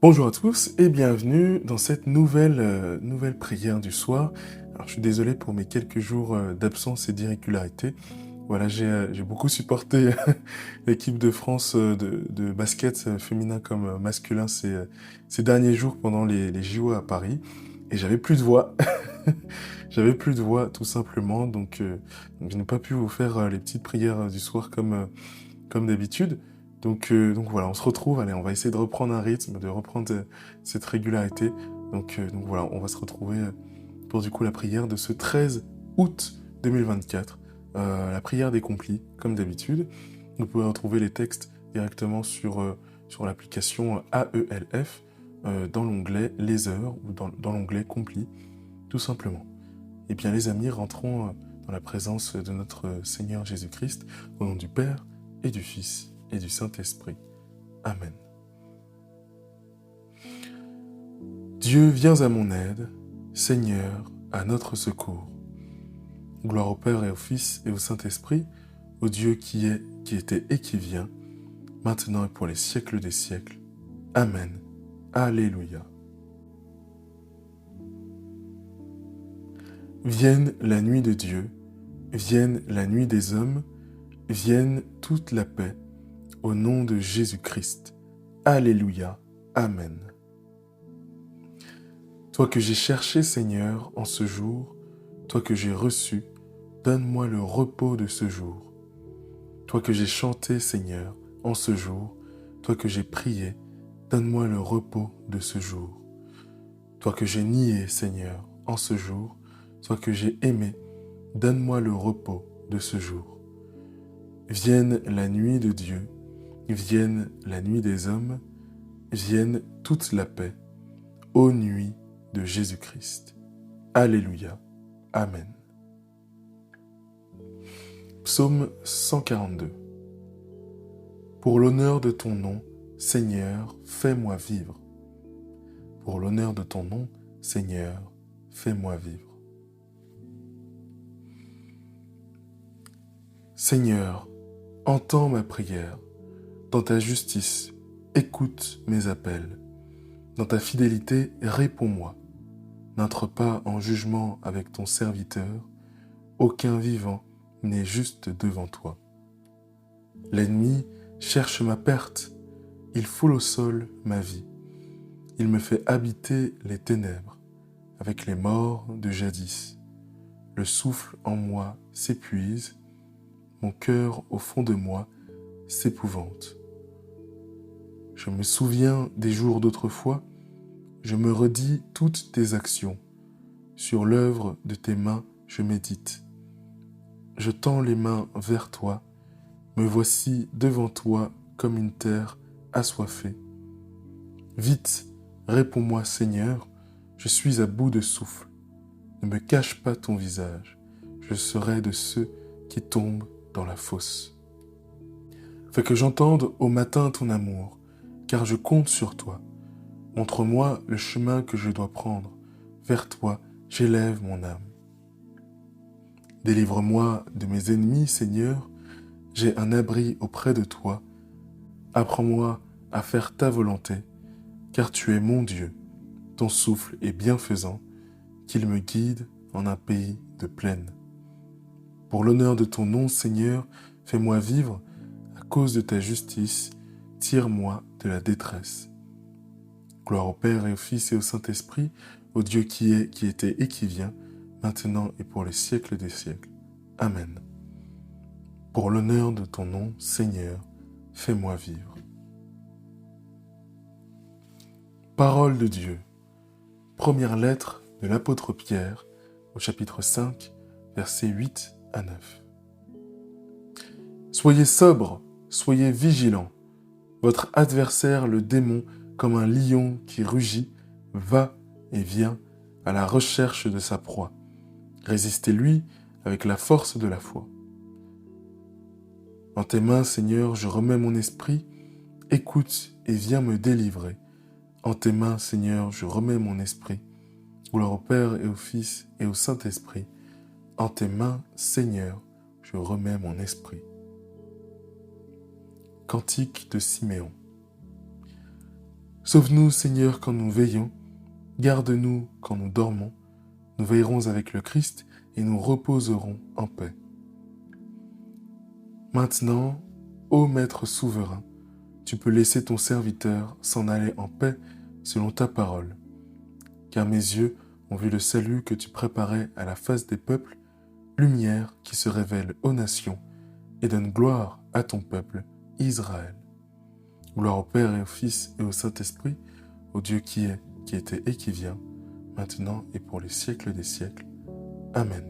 Bonjour à tous et bienvenue dans cette nouvelle prière du soir. Alors je suis désolé pour mes quelques jours d'absence et d'irrégularité. Voilà, j'ai beaucoup supporté l'équipe de France de basket féminin comme masculin ces derniers jours pendant les JO à Paris. Et j'avais plus de voix. J'avais plus de voix tout simplement, donc je n'ai pas pu vous faire les petites prières du soir comme d'habitude. Donc voilà, on se retrouve, allez, on va essayer de reprendre un rythme, de reprendre cette régularité. Donc voilà, on va se retrouver pour du coup la prière de ce 13 août 2024, la prière des complis, comme d'habitude. Vous pouvez retrouver les textes directement sur l'application AELF, dans l'onglet Les heures ou dans l'onglet Complis, tout simplement. Et bien les amis, rentrons dans la présence de notre Seigneur Jésus-Christ, au nom du Père et du Fils et du Saint-Esprit. Amen. Dieu, viens à mon aide, Seigneur, à notre secours. Gloire au Père et au Fils et au Saint-Esprit, au Dieu qui est, qui était et qui vient, maintenant et pour les siècles des siècles. Amen. Alléluia. Vienne la nuit de Dieu, vienne la nuit des hommes, vienne toute la paix, au nom de Jésus-Christ. Alléluia. Amen. Toi que j'ai cherché, Seigneur, en ce jour, toi que j'ai reçu, donne-moi le repos de ce jour. Toi que j'ai chanté, Seigneur, en ce jour, toi que j'ai prié, donne-moi le repos de ce jour. Toi que j'ai nié, Seigneur, en ce jour, toi que j'ai aimé, donne-moi le repos de ce jour. Vienne la nuit de Dieu, vienne la nuit des hommes, vienne toute la paix, ô nuit de Jésus-Christ. Alléluia. Amen. Psaume 142. Pour l'honneur de ton nom, Seigneur, fais-moi vivre. Pour l'honneur de ton nom, Seigneur, fais-moi vivre. Seigneur, entends ma prière. Dans ta justice, écoute mes appels. Dans ta fidélité, réponds-moi. N'entre pas en jugement avec ton serviteur. Aucun vivant n'est juste devant toi. L'ennemi cherche ma perte. Il foule au sol ma vie. Il me fait habiter les ténèbres avec les morts de jadis. Le souffle en moi s'épuise. Mon cœur au fond de moi s'épouvante. Je me souviens des jours d'autrefois. Je me redis toutes tes actions. Sur l'œuvre de tes mains, je médite. Je tends les mains vers toi. Me voici devant toi comme une terre assoiffée. Vite, réponds-moi, Seigneur, je suis à bout de souffle. Ne me cache pas ton visage, je serai de ceux qui tombent dans la fosse. Fais que j'entende au matin ton amour, car je compte sur toi. Montre-moi le chemin que je dois prendre. Vers toi, j'élève mon âme. Délivre-moi de mes ennemis, Seigneur. J'ai un abri auprès de toi. Apprends-moi à faire ta volonté, car tu es mon Dieu. Ton souffle est bienfaisant, qu'il me guide en un pays de plaine. Pour l'honneur de ton nom, Seigneur, fais-moi vivre à cause de ta justice. Tire-moi de la détresse. Gloire au Père et au Fils et au Saint-Esprit, au Dieu qui est, qui était et qui vient, maintenant et pour les siècles des siècles. Amen. Pour l'honneur de ton nom, Seigneur, fais-moi vivre. Parole de Dieu. Première lettre de l'apôtre Pierre, au chapitre 5, versets 8 à 9. Soyez sobres, soyez vigilants. Votre adversaire, le démon, comme un lion qui rugit, va et vient à la recherche de sa proie. Résistez-lui avec la force de la foi. En tes mains, Seigneur, je remets mon esprit. Écoute et viens me délivrer. En tes mains, Seigneur, je remets mon esprit. Gloire au Père et au Fils et au Saint-Esprit. En tes mains, Seigneur, je remets mon esprit. Cantique de Siméon. Sauve-nous, Seigneur, quand nous veillons, garde-nous quand nous dormons, nous veillerons avec le Christ et nous reposerons en paix. Maintenant, ô Maître souverain, tu peux laisser ton serviteur s'en aller en paix selon ta parole, car mes yeux ont vu le salut que tu préparais à la face des peuples, lumière qui se révèle aux nations et donne gloire à ton peuple, Israël. Gloire au Père et au Fils et au Saint-Esprit, au Dieu qui est, qui était et qui vient, maintenant et pour les siècles des siècles. Amen.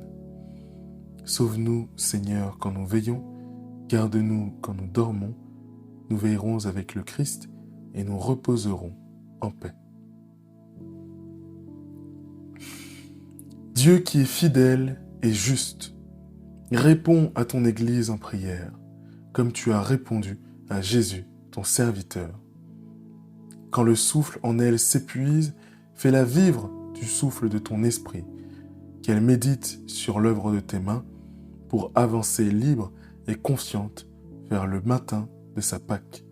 Sauve-nous, Seigneur, quand nous veillons, garde-nous quand nous dormons, nous veillerons avec le Christ et nous reposerons en paix. Dieu qui est fidèle et juste, réponds à ton Église en prière, comme tu as répondu à Jésus, ton serviteur. Quand le souffle en elle s'épuise, fais-la vivre du souffle de ton esprit, qu'elle médite sur l'œuvre de tes mains pour avancer libre et confiante vers le matin de sa Pâque,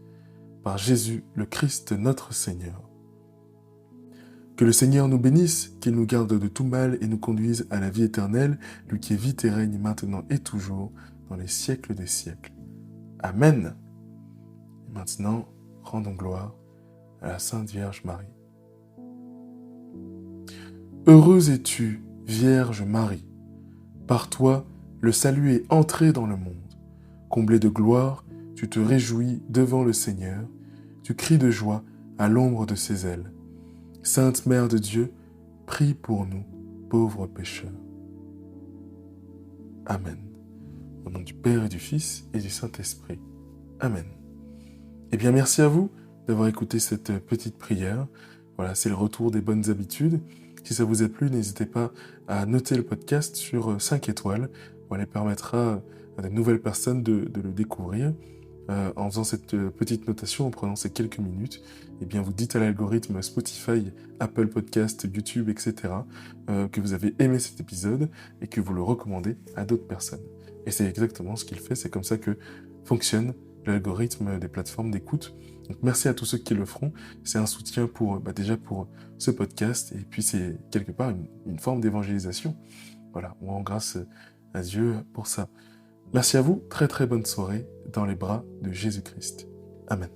par Jésus le Christ notre Seigneur. Que le Seigneur nous bénisse, qu'il nous garde de tout mal et nous conduise à la vie éternelle, lui qui vit et règne maintenant et toujours, dans les siècles des siècles. Amen. Et maintenant, rendons gloire à la Sainte Vierge Marie. Heureuse es-tu, Vierge Marie. Par toi, le salut est entré dans le monde. Comblée de gloire, tu te réjouis devant le Seigneur, tu cries de joie à l'ombre de ses ailes. Sainte Mère de Dieu, prie pour nous, pauvres pécheurs. Amen. Au nom du Père et du Fils et du Saint-Esprit. Amen. Eh bien, merci à vous d'avoir écouté cette petite prière. Voilà, c'est le retour des bonnes habitudes. Si ça vous a plu, n'hésitez pas à noter le podcast sur 5 étoiles. Voilà, permettra à de nouvelles personnes de le découvrir. En faisant cette petite notation, en prenant ces quelques minutes, eh bien vous dites à l'algorithme Spotify, Apple Podcast, YouTube, etc. Que vous avez aimé cet épisode et que vous le recommandez à d'autres personnes. Et c'est exactement ce qu'il fait, c'est comme ça que fonctionne l'algorithme des plateformes d'écoute. Donc merci à tous ceux qui le feront, c'est un soutien pour déjà pour ce podcast, et puis c'est quelque part une forme d'évangélisation. Voilà, on rend grâce à Dieu pour ça. Merci à vous, très très bonne soirée dans les bras de Jésus-Christ. Amen.